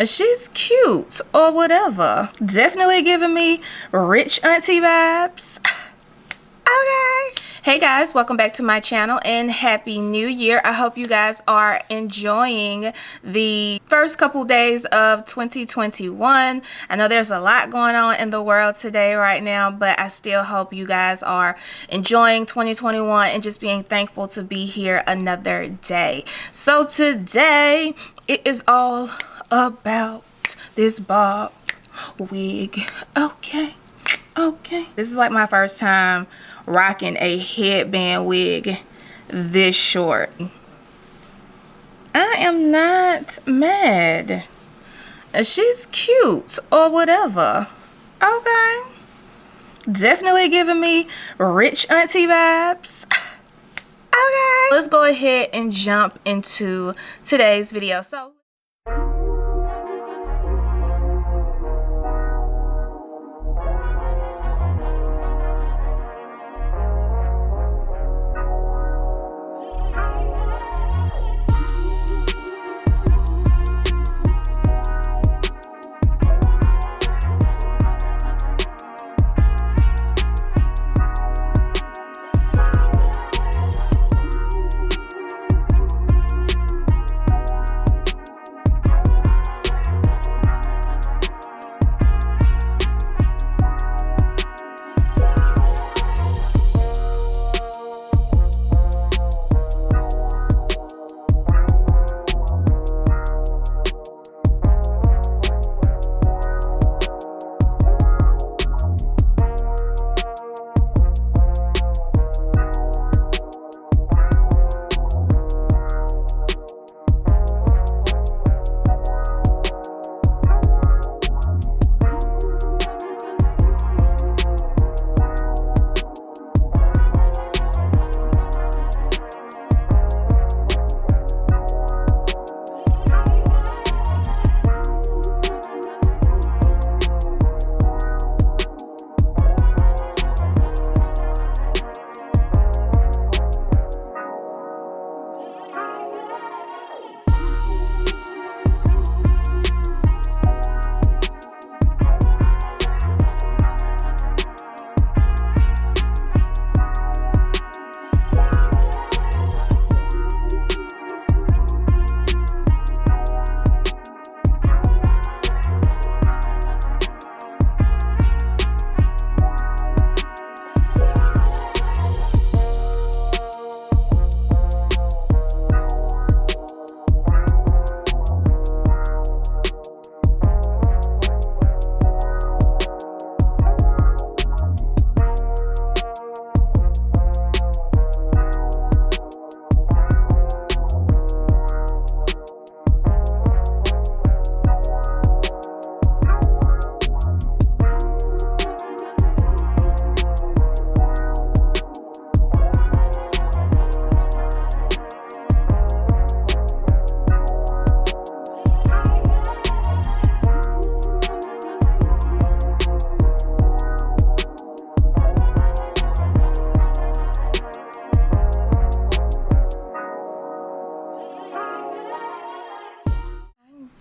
She's cute or whatever. Definitely giving me rich auntie vibes. Okay. Hey guys, welcome back to my channel and happy new year. I hope you guys are enjoying the first couple days of 2021. I know there's a lot going on in the world today right now, but I still hope you guys are enjoying 2021 and just being thankful to be here another day. So today it is all about this bob wig. Okay. This is like my first time rocking a headband wig this short. I am not mad. She's cute or whatever. Okay. Definitely giving me rich auntie vibes. Okay. Let's go ahead and jump into today's video. So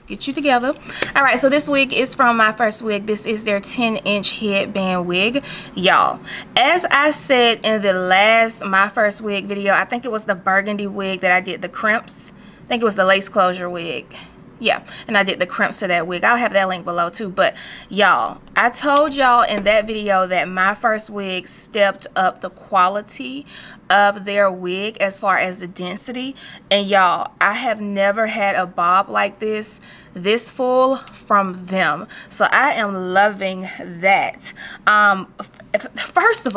get you together. All right, so this wig is from MyFirstWig. This is their 10-inch headband wig, y'all. As I said in the last MyFirstWig video, I think it was the burgundy wig that I did the crimps. I think it was the lace closure wig. Yeah, and I did the crimps to that wig. I'll have that link below too. But y'all, I told y'all in that video that MyFirstWig stepped up the quality of their wig as far as the density. And y'all, I have never had a bob like this full from them. So I am loving that. First of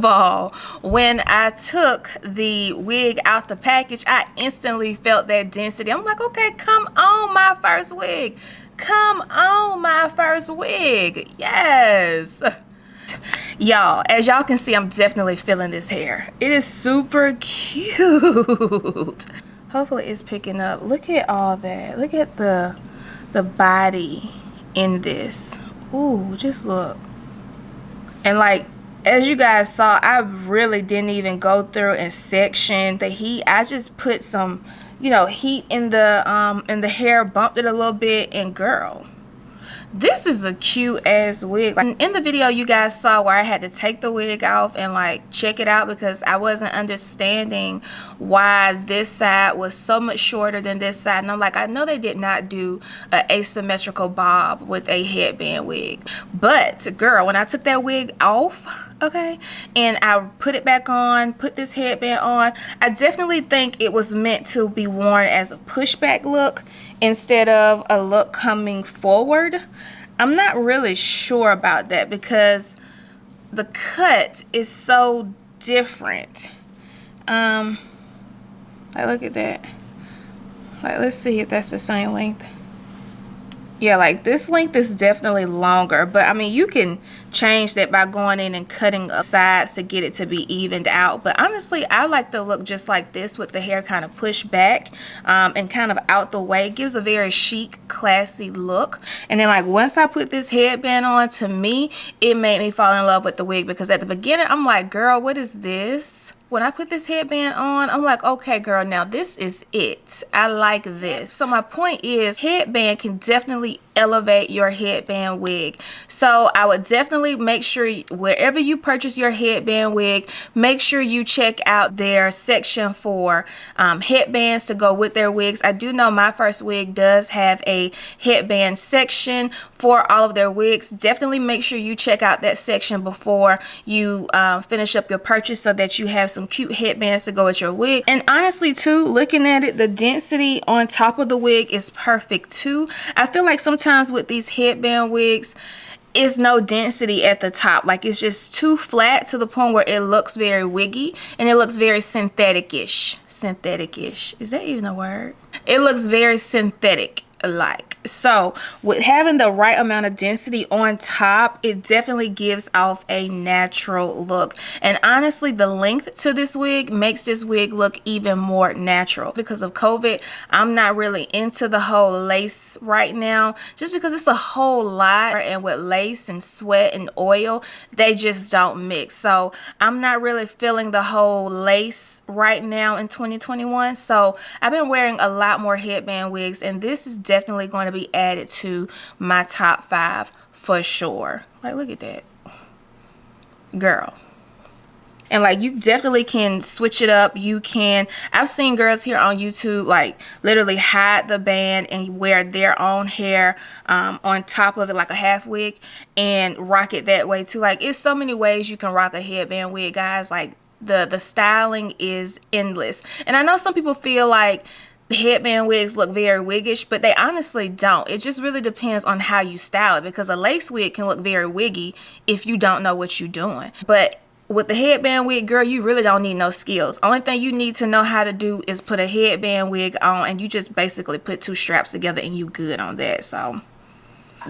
all, when I took the wig out the package, I instantly felt that density. I'm like, okay, come on, MyFirstWig. Come on, MyFirstWig. Yes. Y'all, as y'all can see, I'm definitely feeling this hair. It is super cute. Hopefully it's picking up. Look at all that. Look at the body in this. Ooh, just look. And like, as you guys saw, I really didn't even go through and section the heat. I just put some you know, heat in the hair, bumped it a little bit, and girl, this is a cute ass wig. Like, in the video you guys saw where I had to take the wig off and like check it out because I wasn't understanding why this side was so much shorter than this side, and I'm like, I know they did not do an asymmetrical bob with a headband wig, but girl, when I took that wig off, okay, and I put it back on, put this headband on, I definitely think it was meant to be worn as a pushback look instead of a look coming forward. I'm not really sure about that because the cut is so different. Like, look at that. Like, let's see if that's the same length. Yeah, like this length is definitely longer, but I mean, you can change that by going in and cutting up sides to get it to be evened out. But honestly, I like the look just like this with the hair kind of pushed back and kind of out the way. It gives a very chic, classy look. And then like once I put this headband on, to me, it made me fall in love with the wig because at the beginning, I'm like, girl, what is this? When I put this headband on, I'm like, okay, girl, now this is it. I like this. So my point is, headband can definitely elevate your headband wig. So I would definitely make sure wherever you purchase your headband wig, make sure you check out their section for headbands to go with their wigs. I do know MyFirstWig does have a headband section for all of their wigs. Definitely make sure you check out that section before you finish up your purchase so that you have some cute headbands to go with your wig. And honestly too, looking at it, the density on top of the wig is perfect too. I feel like sometimes with these headband wigs, is no density at the top. Like, it's just too flat to the point where it looks very wiggy and it looks very synthetic-ish. Synthetic-ish. Is that even a word? It looks very synthetic like. So with having the right amount of density on top, it definitely gives off a natural look. And honestly, the length to this wig makes this wig look even more natural. Because of COVID, I'm not really into the whole lace right now, just because it's a whole lot, and with lace and sweat and oil, they just don't mix. So I'm not really feeling the whole lace right now in 2021. So I've been wearing a lot more headband wigs, and this is definitely going to be added to my top 5 for sure. Like, look at that, girl. And like, you definitely can switch it up. You can, I've seen girls here on YouTube like literally hide the band and wear their own hair on top of it like a half wig and rock it that way too. Like, it's so many ways you can rock a headband wig, guys. Like, the styling is endless. And I know some people feel like headband wigs look very wiggish, but they honestly don't. It just really depends on how you style it, because a lace wig can look very wiggy if you don't know what you're doing. But with the headband wig, girl, you really don't need no skills. Only thing you need to know how to do is put a headband wig on, and you just basically put 2 straps together and you good on that. So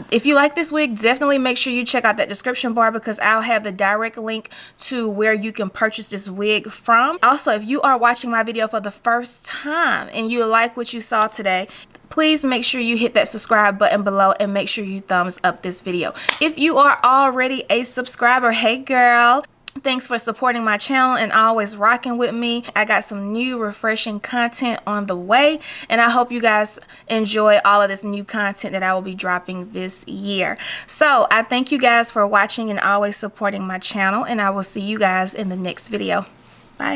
if you like this wig, definitely make sure you check out that description bar, because I'll have the direct link to where you can purchase this wig from. Also, if you are watching my video for the first time and you like what you saw today, please make sure you hit that subscribe button below and make sure you thumbs up this video. If you are already a subscriber, hey girl, thanks for supporting my channel and always rocking with me. I got some new refreshing content on the way, and I hope you guys enjoy all of this new content that I will be dropping this year. So I thank you guys for watching and always supporting my channel, and I will see you guys in the next video.